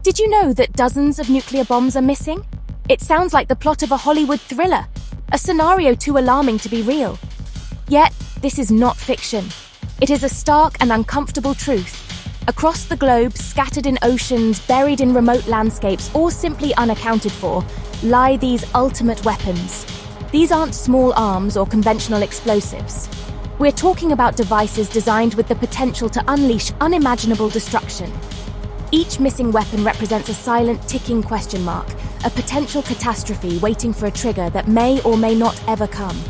Did you know that dozens of nuclear bombs are missing? It sounds like the plot of a Hollywood thriller, a scenario too alarming to be real. Yet, this is not fiction. It is a stark and uncomfortable truth. Across the globe, scattered in oceans, buried in remote landscapes, or simply unaccounted for, lie these ultimate weapons. These aren't small arms or conventional explosives. We're talking about devices designed with the potential to unleash unimaginable destruction. Each missing weapon represents a silent ticking question mark, a potential catastrophe waiting for a trigger that may or may not ever come.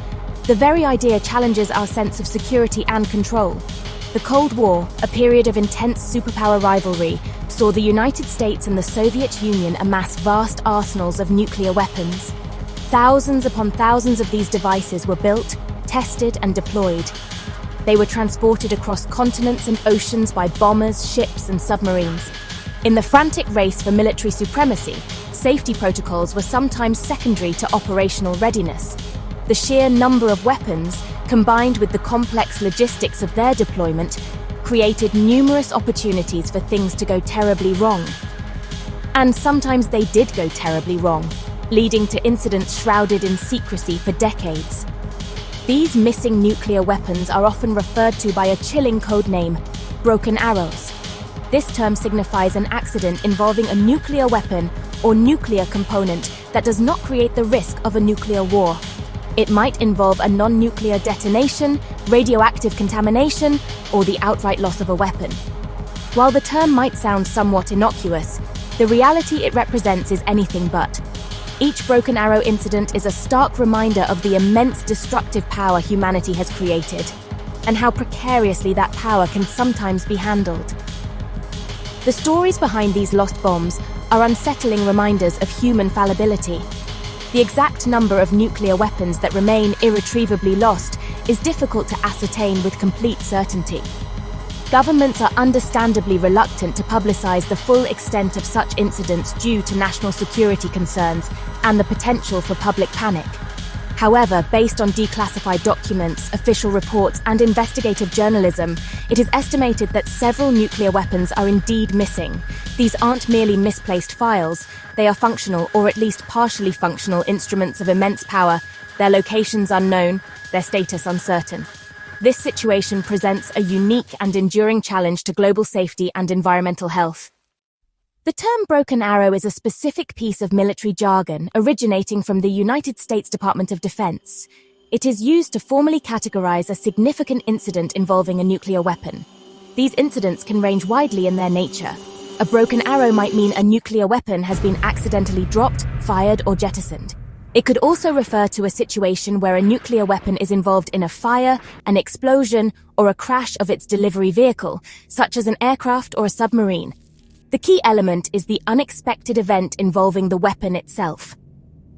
The very idea challenges our sense of security and control. The Cold War, a period of intense superpower rivalry, saw the United States and the Soviet Union amass vast arsenals of nuclear weapons. Thousands upon thousands of these devices were built, tested, and deployed. They were transported across continents and oceans by bombers, ships, and submarines. In the frantic race for military supremacy, safety protocols were sometimes secondary to operational readiness. The sheer number of weapons, combined with the complex logistics of their deployment, created numerous opportunities for things to go terribly wrong. And sometimes they did go terribly wrong, leading to incidents shrouded in secrecy for decades. These missing nuclear weapons are often referred to by a chilling code name, broken arrows. This term signifies an accident involving a nuclear weapon or nuclear component that does not create the risk of a nuclear war. It might involve a non-nuclear detonation, radioactive contamination, or the outright loss of a weapon. While the term might sound somewhat innocuous, the reality it represents is anything but. Each broken arrow incident is a stark reminder of the immense destructive power humanity has created, and how precariously that power can sometimes be handled. The stories behind these lost bombs are unsettling reminders of human fallibility. The exact number of nuclear weapons that remain irretrievably lost is difficult to ascertain with complete certainty. Governments are understandably reluctant to publicize the full extent of such incidents due to national security concerns and the potential for public panic. However, based on declassified documents, official reports, and investigative journalism, it is estimated that several nuclear weapons are indeed missing. These aren't merely misplaced files, they are functional, or at least partially functional, instruments of immense power, their locations unknown, their status uncertain. This situation presents a unique and enduring challenge to global safety and environmental health. The term broken arrow is a specific piece of military jargon originating from the United States Department of Defense. It is used to formally categorize a significant incident involving a nuclear weapon. These incidents can range widely in their nature. A broken arrow might mean a nuclear weapon has been accidentally dropped, fired, or jettisoned. It could also refer to a situation where a nuclear weapon is involved in a fire, an explosion, or a crash of its delivery vehicle, such as an aircraft or a submarine. The key element is the unexpected event involving the weapon itself.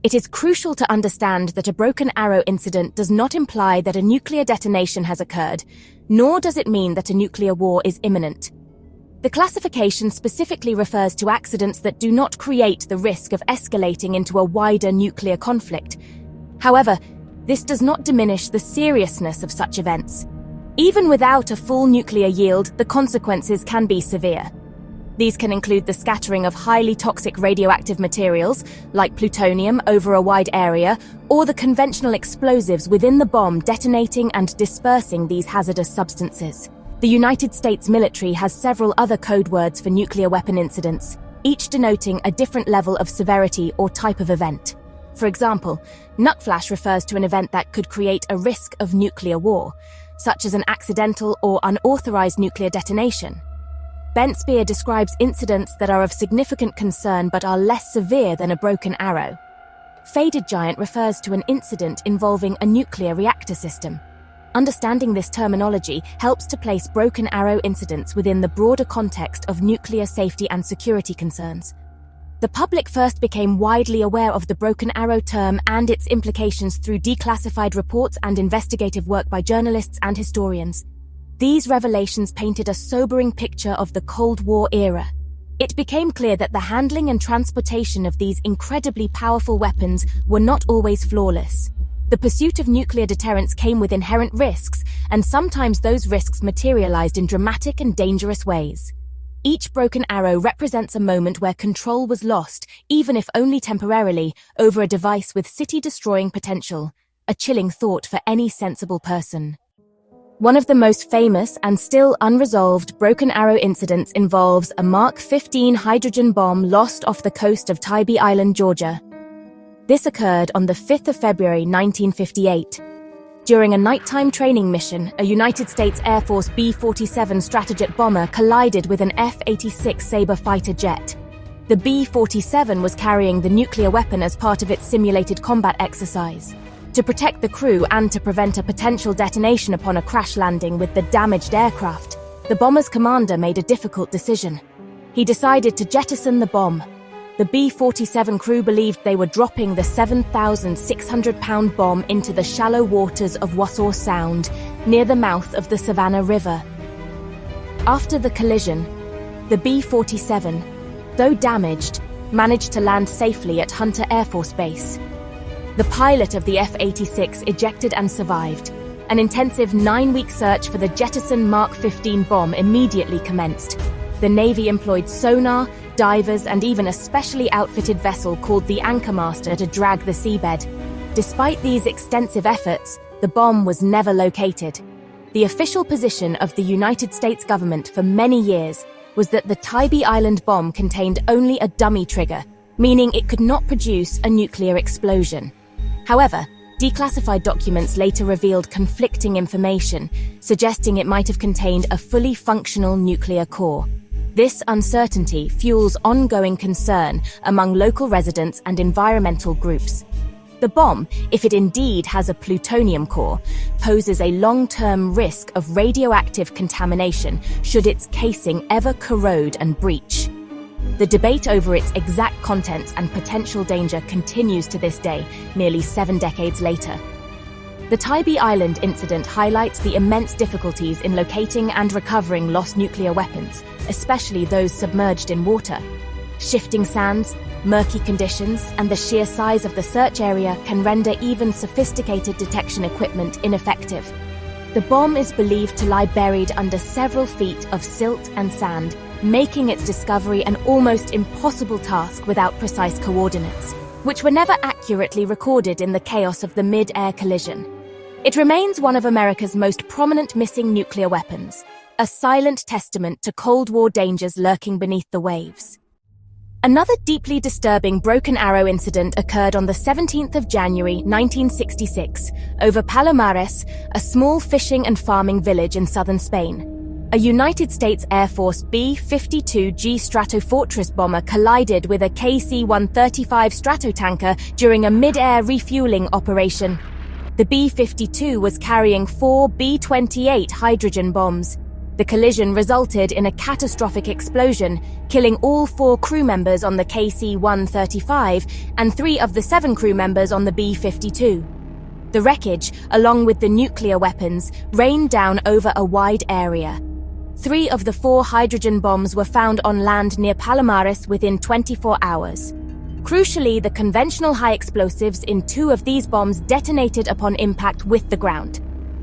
It is crucial to understand that a broken arrow incident does not imply that a nuclear detonation has occurred, nor does it mean that a nuclear war is imminent. The classification specifically refers to accidents that do not create the risk of escalating into a wider nuclear conflict. However, this does not diminish the seriousness of such events. Even without a full nuclear yield, the consequences can be severe. These can include the scattering of highly toxic radioactive materials, like plutonium, over a wide area, or the conventional explosives within the bomb detonating and dispersing these hazardous substances. The United States military has several other code words for nuclear weapon incidents, each denoting a different level of severity or type of event. For example, nukeflash refers to an event that could create a risk of nuclear war, such as an accidental or unauthorized nuclear detonation. Bent spear describes incidents that are of significant concern but are less severe than a broken arrow. Faded giant refers to an incident involving a nuclear reactor system. Understanding this terminology helps to place broken arrow incidents within the broader context of nuclear safety and security concerns. The public first became widely aware of the broken arrow term and its implications through declassified reports and investigative work by journalists and historians. These revelations painted a sobering picture of the Cold War era. It became clear that the handling and transportation of these incredibly powerful weapons were not always flawless. The pursuit of nuclear deterrence came with inherent risks, and sometimes those risks materialized in dramatic and dangerous ways. Each broken arrow represents a moment where control was lost, even if only temporarily, over a device with city-destroying potential. A chilling thought for any sensible person. One of the most famous and still unresolved broken arrow incidents involves a Mark 15 hydrogen bomb lost off the coast of Tybee Island, Georgia. This occurred on the 5th of February 1958. During a nighttime training mission, a United States Air Force B-47 Stratojet bomber collided with an F-86 Sabre fighter jet. The B-47 was carrying the nuclear weapon as part of its simulated combat exercise. To protect the crew and to prevent a potential detonation upon a crash landing with the damaged aircraft, the bomber's commander made a difficult decision. He decided to jettison the bomb. The B-47 crew believed they were dropping the 7,600-pound bomb into the shallow waters of Wassaw Sound, near the mouth of the Savannah River. After the collision, the B-47, though damaged, managed to land safely at Hunter Air Force Base. The pilot of the F-86 ejected and survived. An intensive 9-week search for the jettison Mark 15 bomb immediately commenced. The Navy employed sonar, divers, and even a specially outfitted vessel called the Anchormaster to drag the seabed. Despite these extensive efforts, the bomb was never located. The official position of the United States government for many years was that the Tybee Island bomb contained only a dummy trigger, meaning it could not produce a nuclear explosion. However, declassified documents later revealed conflicting information, suggesting it might have contained a fully functional nuclear core. This uncertainty fuels ongoing concern among local residents and environmental groups. The bomb, if it indeed has a plutonium core, poses a long-term risk of radioactive contamination should its casing ever corrode and breach. The debate over its exact contents and potential danger continues to this day, nearly 7 decades later. The Tybee Island incident highlights the immense difficulties in locating and recovering lost nuclear weapons, especially those submerged in water. Shifting sands, murky conditions, and the sheer size of the search area can render even sophisticated detection equipment ineffective. The bomb is believed to lie buried under several feet of silt and sand, making its discovery an almost impossible task without precise coordinates, which were never accurately recorded in the chaos of the mid-air collision. It remains one of America's most prominent missing nuclear weapons, a silent testament to Cold War dangers lurking beneath the waves. Another deeply disturbing broken arrow incident occurred on the 17th of January 1966 over Palomares, a small fishing and farming village in southern Spain. A United States Air Force B-52G Stratofortress bomber collided with a KC-135 Stratotanker during a mid-air refueling operation. The B-52 was carrying 4 B-28 hydrogen bombs. The collision resulted in a catastrophic explosion, killing all 4 crew members on the KC-135 and 3 of the 7 crew members on the B-52. The wreckage, along with the nuclear weapons, rained down over a wide area. 3 of the 4 hydrogen bombs were found on land near Palomares within 24 hours. Crucially, the conventional high explosives in 2 of these bombs detonated upon impact with the ground.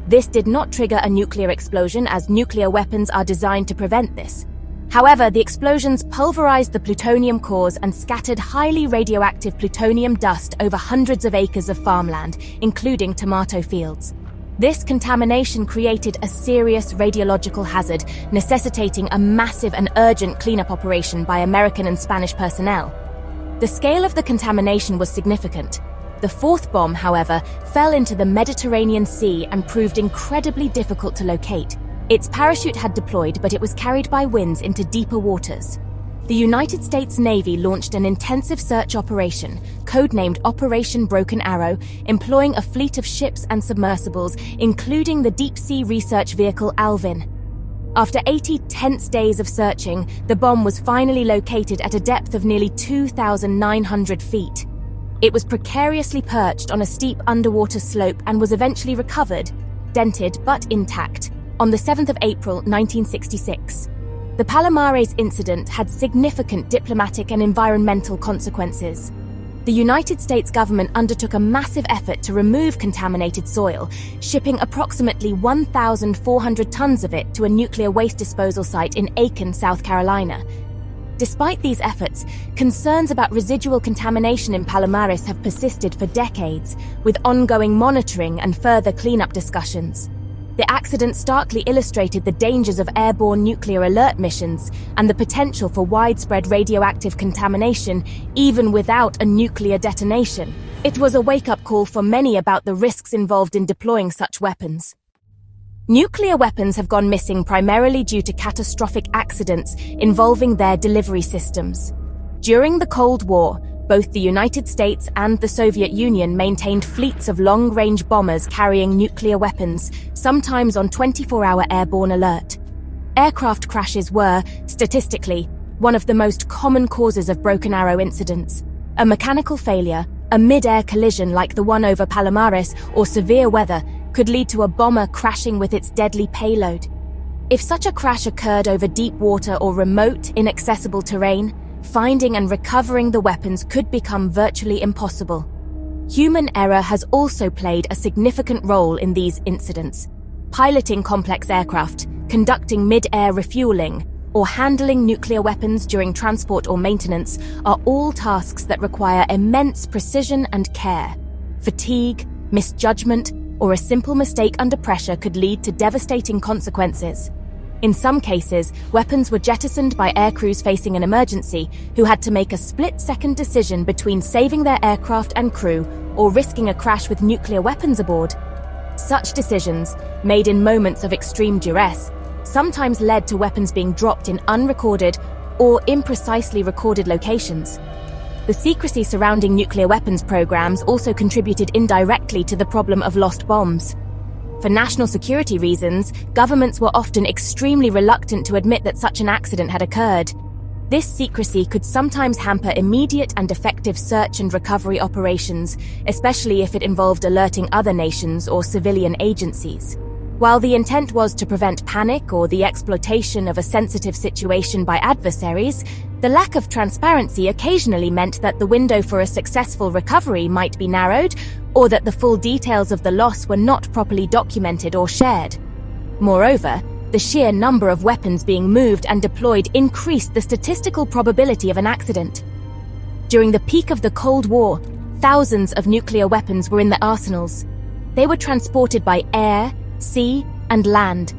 This did not trigger a nuclear explosion, as nuclear weapons are designed to prevent this. However, the explosions pulverized the plutonium cores and scattered highly radioactive plutonium dust over hundreds of acres of farmland, including tomato fields. This contamination created a serious radiological hazard, necessitating a massive and urgent cleanup operation by American and Spanish personnel. The scale of the contamination was significant. The 4th bomb, however, fell into the Mediterranean Sea and proved incredibly difficult to locate. Its parachute had deployed, but it was carried by winds into deeper waters. The United States Navy launched an intensive search operation, codenamed Operation Broken Arrow, employing a fleet of ships and submersibles, including the deep-sea research vehicle Alvin. After 80 tense days of searching, the bomb was finally located at a depth of nearly 2,900 feet. It was precariously perched on a steep underwater slope and was eventually recovered, dented but intact, on the 7th of April 1966. The Palomares incident had significant diplomatic and environmental consequences. The the United States government undertook a massive effort to remove contaminated soil, shipping approximately 1,400 tons of it to a nuclear waste disposal site in Aiken, South Carolina. Despite these efforts, concerns about residual contamination in Palomares have persisted for decades, with ongoing monitoring and further cleanup discussions. The accident starkly illustrated the dangers of airborne nuclear alert missions and the potential for widespread radioactive contamination even without a nuclear detonation. It was a wake-up call for many about the risks involved in deploying such weapons. Nuclear weapons have gone missing primarily due to catastrophic accidents involving their delivery systems. During the Cold War, both the United States and the Soviet Union maintained fleets of long-range bombers carrying nuclear weapons, sometimes on 24-hour airborne alert. Aircraft crashes were, statistically, one of the most common causes of broken arrow incidents. A mechanical failure, a mid-air collision like the one over Palomares, or severe weather could lead to a bomber crashing with its deadly payload. If such a crash occurred over deep water or remote, inaccessible terrain, finding and recovering the weapons could become virtually impossible. Human error has also played a significant role in these incidents. Piloting complex aircraft, conducting mid-air refueling, or handling nuclear weapons during transport or maintenance are all tasks that require immense precision and care. Fatigue, misjudgment, or a simple mistake under pressure could lead to devastating consequences. In some cases, weapons were jettisoned by aircrews facing an emergency who had to make a split-second decision between saving their aircraft and crew or risking a crash with nuclear weapons aboard. Such decisions, made in moments of extreme duress, sometimes led to weapons being dropped in unrecorded or imprecisely recorded locations. The secrecy surrounding nuclear weapons programs also contributed indirectly to the problem of lost bombs. For national security reasons, governments were often extremely reluctant to admit that such an accident had occurred. This secrecy could sometimes hamper immediate and effective search and recovery operations, especially if it involved alerting other nations or civilian agencies. While the intent was to prevent panic or the exploitation of a sensitive situation by adversaries, the lack of transparency occasionally meant that the window for a successful recovery might be narrowed, or that the full details of the loss were not properly documented or shared. Moreover, the sheer number of weapons being moved and deployed increased the statistical probability of an accident. During the peak of the Cold War, thousands of nuclear weapons were in the arsenals. They were transported by air, sea, and land.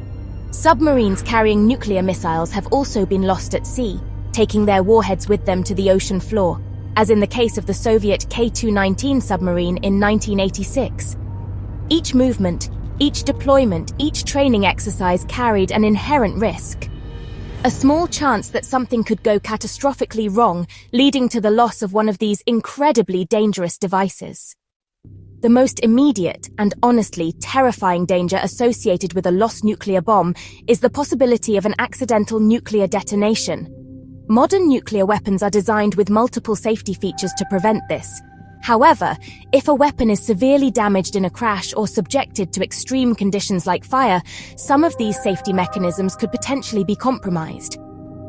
Submarines carrying nuclear missiles have also been lost at sea, taking their warheads with them to the ocean floor, as in the case of the Soviet K-219 submarine in 1986. Each movement, each deployment, each training exercise carried an inherent risk. A small chance that something could go catastrophically wrong, leading to the loss of one of these incredibly dangerous devices. The most immediate and honestly terrifying danger associated with a lost nuclear bomb is the possibility of an accidental nuclear detonation. Modern nuclear weapons are designed with multiple safety features to prevent this. However, if a weapon is severely damaged in a crash or subjected to extreme conditions like fire, some of these safety mechanisms could potentially be compromised.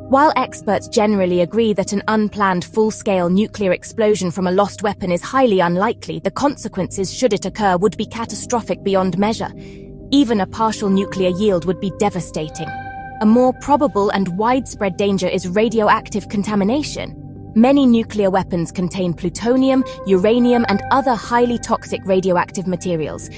While experts generally agree that an unplanned full-scale nuclear explosion from a lost weapon is highly unlikely, the consequences should it occur would be catastrophic beyond measure. Even a partial nuclear yield would be devastating. A more probable and widespread danger is radioactive contamination. Many nuclear weapons contain plutonium, uranium, and other highly toxic radioactive materials.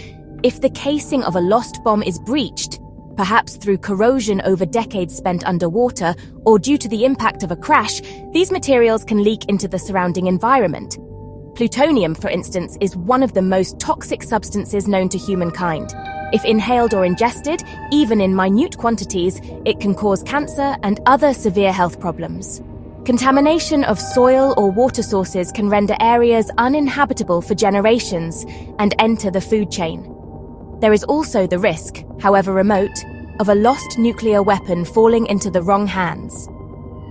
If the casing of a lost bomb is breached, perhaps through corrosion over decades spent underwater or due to the impact of a crash, these materials can leak into the surrounding environment. Plutonium, for instance, is one of the most toxic substances known to humankind. If inhaled or ingested, even in minute quantities, it can cause cancer and other severe health problems. Contamination of soil or water sources can render areas uninhabitable for generations and enter the food chain. There is also the risk, however remote, of a lost nuclear weapon falling into the wrong hands.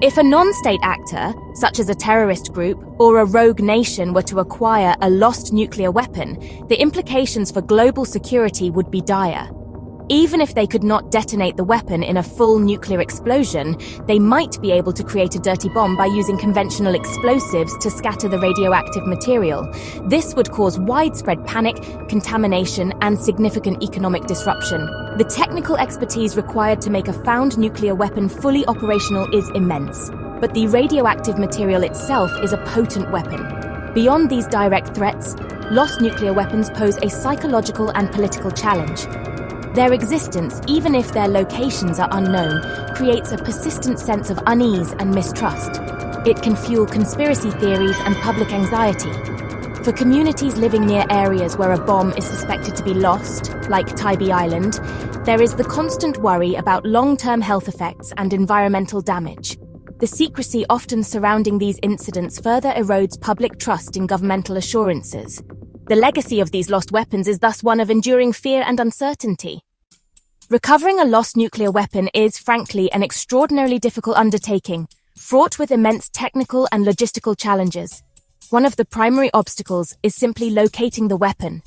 If a non-state actor, such as a terrorist group or a rogue nation, were to acquire a lost nuclear weapon, the implications for global security would be dire. Even if they could not detonate the weapon in a full nuclear explosion, they might be able to create a dirty bomb by using conventional explosives to scatter the radioactive material. This would cause widespread panic, contamination, and significant economic disruption. The technical expertise required to make a found nuclear weapon fully operational is immense, but the radioactive material itself is a potent weapon. Beyond these direct threats, lost nuclear weapons pose a psychological and political challenge. Their existence, even if their locations are unknown, creates a persistent sense of unease and mistrust. It can fuel conspiracy theories and public anxiety. For communities living near areas where a bomb is suspected to be lost, like Tybee Island, there is the constant worry about long-term health effects and environmental damage. The secrecy often surrounding these incidents further erodes public trust in governmental assurances. The legacy of these lost weapons is thus one of enduring fear and uncertainty. Recovering a lost nuclear weapon is, frankly, an extraordinarily difficult undertaking, fraught with immense technical and logistical challenges. One of the primary obstacles is simply locating the weapon.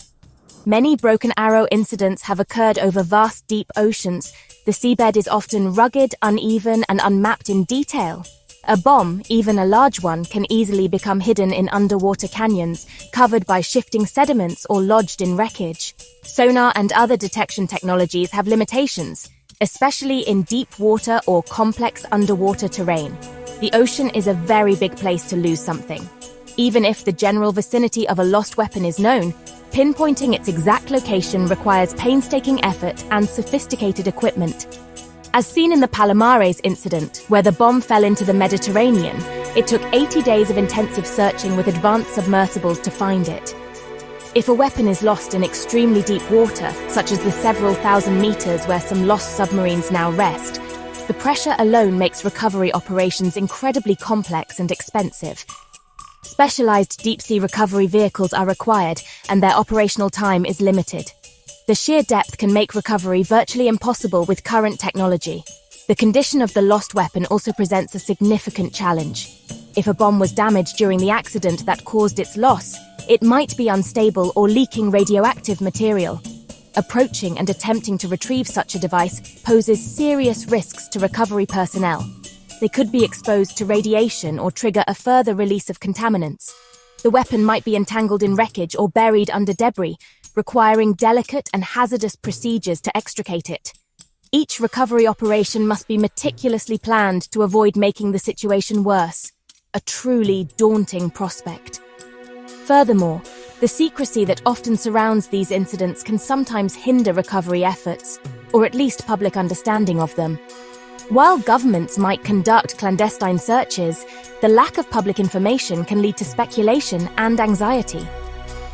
Many broken arrow incidents have occurred over vast, deep oceans. The seabed is often rugged, uneven, and unmapped in detail. A bomb, even a large one, can easily become hidden in underwater canyons, covered by shifting sediments or lodged in wreckage. Sonar and other detection technologies have limitations, especially in deep water or complex underwater terrain. The ocean is a very big place to lose something. Even if the general vicinity of a lost weapon is known, pinpointing its exact location requires painstaking effort and sophisticated equipment. As seen in the Palomares incident, where the bomb fell into the Mediterranean, it took 80 days of intensive searching with advanced submersibles to find it. If a weapon is lost in extremely deep water, such as the several thousand meters where some lost submarines now rest, the pressure alone makes recovery operations incredibly complex and expensive. Specialized deep-sea recovery vehicles are required, and their operational time is limited. The sheer depth can make recovery virtually impossible with current technology. The condition of the lost weapon also presents a significant challenge. If a bomb was damaged during the accident that caused its loss, it might be unstable or leaking radioactive material. Approaching and attempting to retrieve such a device poses serious risks to recovery personnel. They could be exposed to radiation or trigger a further release of contaminants. The weapon might be entangled in wreckage or buried under debris, requiring delicate and hazardous procedures to extricate it. Each recovery operation must be meticulously planned to avoid making the situation worse. A truly daunting prospect. Furthermore, the secrecy that often surrounds these incidents can sometimes hinder recovery efforts, or at least public understanding of them. While governments might conduct clandestine searches, the lack of public information can lead to speculation and anxiety.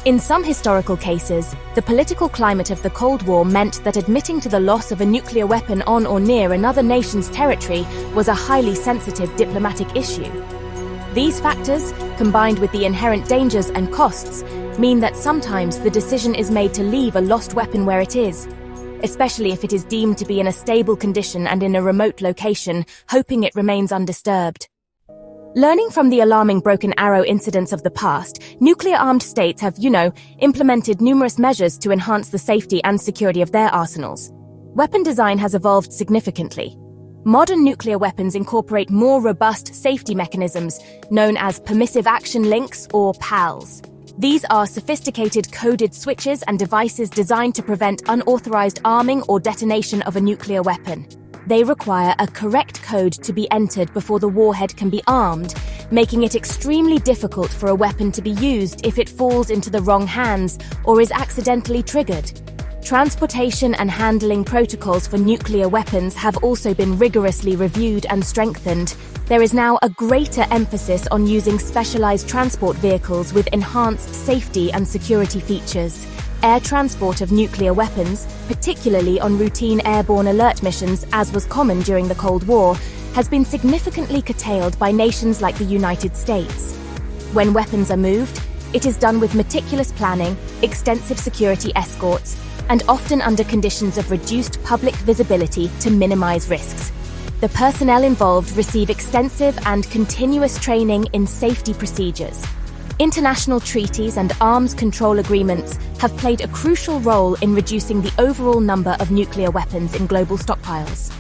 In some historical cases, the political climate of the Cold War meant that admitting to the loss of a nuclear weapon on or near another nation's territory was a highly sensitive diplomatic issue. These factors, combined with the inherent dangers and costs, mean that sometimes the decision is made to leave a lost weapon where it is, especially if it is deemed to be in a stable condition and in a remote location, hoping it remains undisturbed. Learning from the alarming broken arrow incidents of the past, nuclear-armed states have, implemented numerous measures to enhance the safety and security of their arsenals. Weapon design has evolved significantly. Modern nuclear weapons incorporate more robust safety mechanisms, known as permissive action links or PALs. These are sophisticated coded switches and devices designed to prevent unauthorized arming or detonation of a nuclear weapon. They require a correct code to be entered before the warhead can be armed, making it extremely difficult for a weapon to be used if it falls into the wrong hands or is accidentally triggered. Transportation and handling protocols for nuclear weapons have also been rigorously reviewed and strengthened. There is now a greater emphasis on using specialized transport vehicles with enhanced safety and security features. Air transport of nuclear weapons, particularly on routine airborne alert missions as was common during the Cold War, has been significantly curtailed by nations like the United States. When weapons are moved, it is done with meticulous planning, extensive security escorts, and often under conditions of reduced public visibility to minimize risks. The personnel involved receive extensive and continuous training in safety procedures. International treaties and arms control agreements have played a crucial role in reducing the overall number of nuclear weapons in global stockpiles.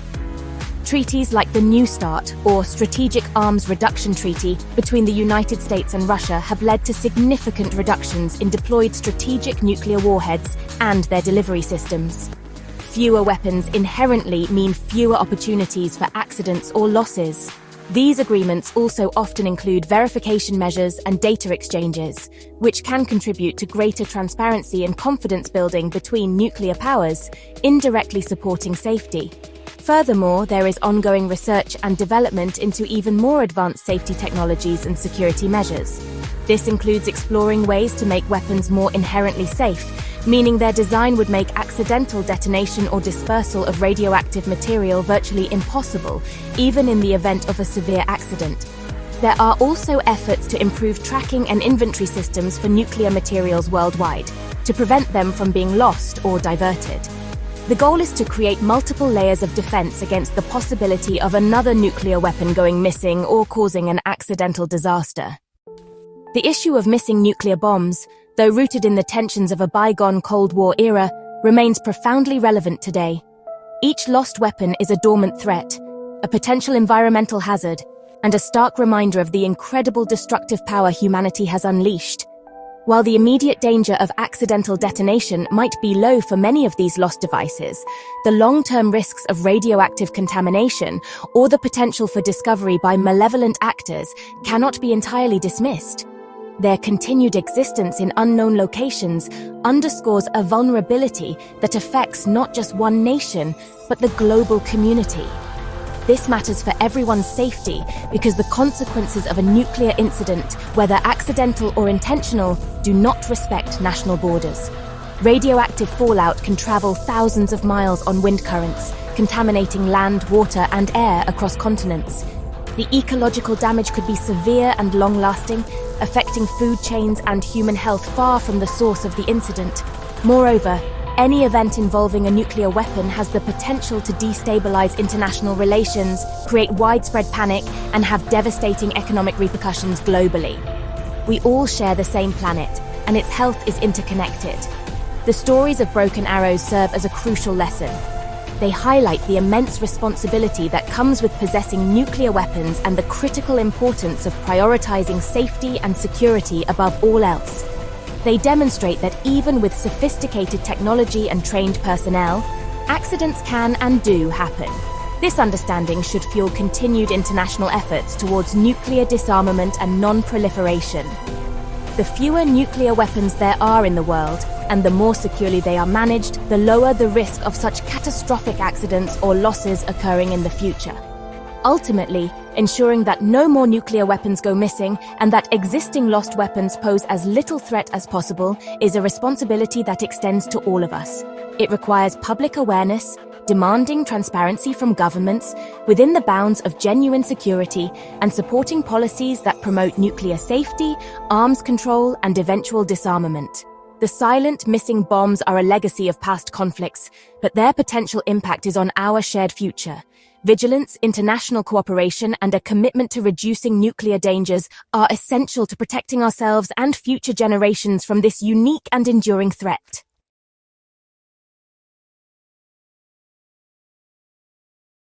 Treaties like the New START, or Strategic Arms Reduction Treaty, between the United States and Russia have led to significant reductions in deployed strategic nuclear warheads and their delivery systems. Fewer weapons inherently mean fewer opportunities for accidents or losses. These agreements also often include verification measures and data exchanges, which can contribute to greater transparency and confidence building between nuclear powers, indirectly supporting safety. Furthermore, there is ongoing research and development into even more advanced safety technologies and security measures. This includes exploring ways to make weapons more inherently safe, meaning their design would make accidental detonation or dispersal of radioactive material virtually impossible, even in the event of a severe accident. There are also efforts to improve tracking and inventory systems for nuclear materials worldwide, to prevent them from being lost or diverted. The goal is to create multiple layers of defense against the possibility of another nuclear weapon going missing or causing an accidental disaster. The issue of missing nuclear bombs, though rooted in the tensions of a bygone Cold War era, remains profoundly relevant today. Each lost weapon is a dormant threat, a potential environmental hazard, and a stark reminder of the incredible destructive power humanity has unleashed. While the immediate danger of accidental detonation might be low for many of these lost devices, the long-term risks of radioactive contamination or the potential for discovery by malevolent actors cannot be entirely dismissed. Their continued existence in unknown locations underscores a vulnerability that affects not just one nation, but the global community. This matters for everyone's safety because the consequences of a nuclear incident, whether accidental or intentional, do not respect national borders. Radioactive fallout can travel thousands of miles on wind currents, contaminating land, water, and air across continents. The ecological damage could be severe and long-lasting, affecting food chains and human health far from the source of the incident. Moreover, any event involving a nuclear weapon has the potential to destabilize international relations, create widespread panic, and have devastating economic repercussions globally. We all share the same planet, and its health is interconnected. The stories of broken arrows serve as a crucial lesson. They highlight the immense responsibility that comes with possessing nuclear weapons and the critical importance of prioritizing safety and security above all else. They demonstrate that even with sophisticated technology and trained personnel, accidents can and do happen. This understanding should fuel continued international efforts towards nuclear disarmament and non-proliferation. The fewer nuclear weapons there are in the world, and the more securely they are managed, the lower the risk of such catastrophic accidents or losses occurring in the future. Ultimately, ensuring that no more nuclear weapons go missing and that existing lost weapons pose as little threat as possible is a responsibility that extends to all of us. It requires public awareness, demanding transparency from governments within the bounds of genuine security, and supporting policies that promote nuclear safety, arms control, and eventual disarmament. The silent, missing bombs are a legacy of past conflicts, but their potential impact is on our shared future. Vigilance, international cooperation, and a commitment to reducing nuclear dangers are essential to protecting ourselves and future generations from this unique and enduring threat.